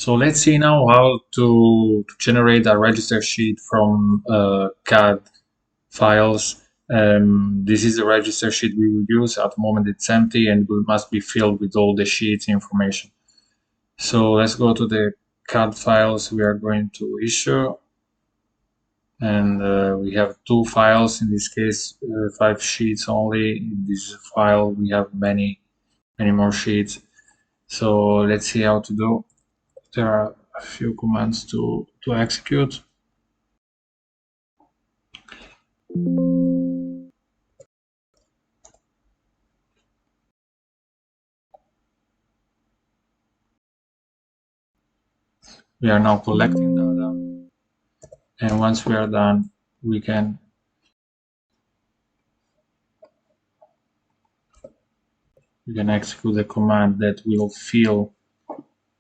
So let's see now how to generate a register sheet from CAD files. This is the register sheet we will use. At the moment it's empty and must be filled with all the sheets information. So let's go to the CAD files we are going to issue. And we have 2 files, in this case 5 sheets only. In this file we have many more sheets. So let's see how to do. There are a few commands to execute. We are now collecting data, and once we are done, we can execute the command that will fill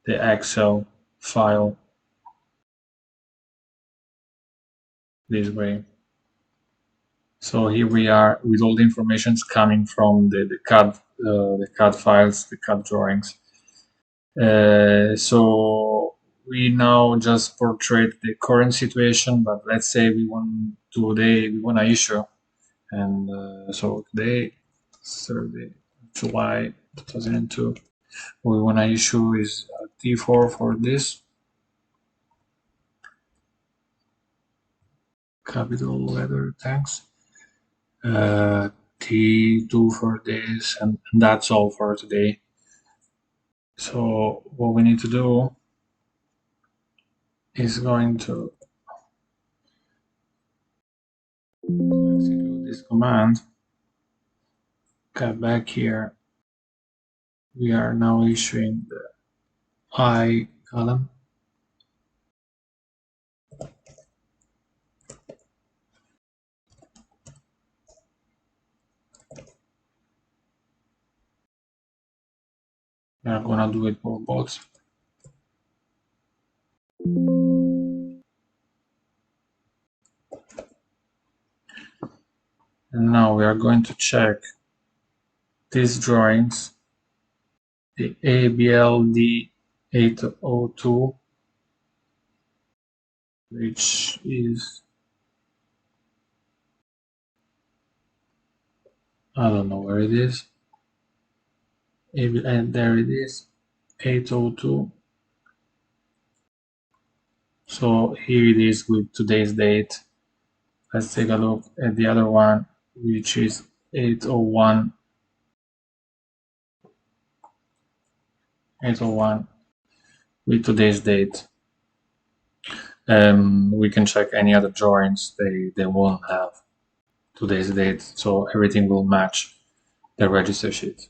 the Excel file this way. So here we are with all the information coming from the CAD files, the CAD drawings. So we now just portray the current situation, but let's say we want to issue, and so today, 3rd July 2002, we want to issue is T4 for this, capital letter, thanks, T2 for this, and that's all for today. So what we need to do is going to execute this command. Cut back here. We are now issuing the I column. We are gonna do it for both. And now we are going to check these drawings, the ABLD 802, which is, I don't know where it is, and there it is, 802. So here it is with today's date. Let's take a look at the other one, which is 801. 801 with today's date. We can check any other drawings, they won't have today's date, so everything will match the register sheet.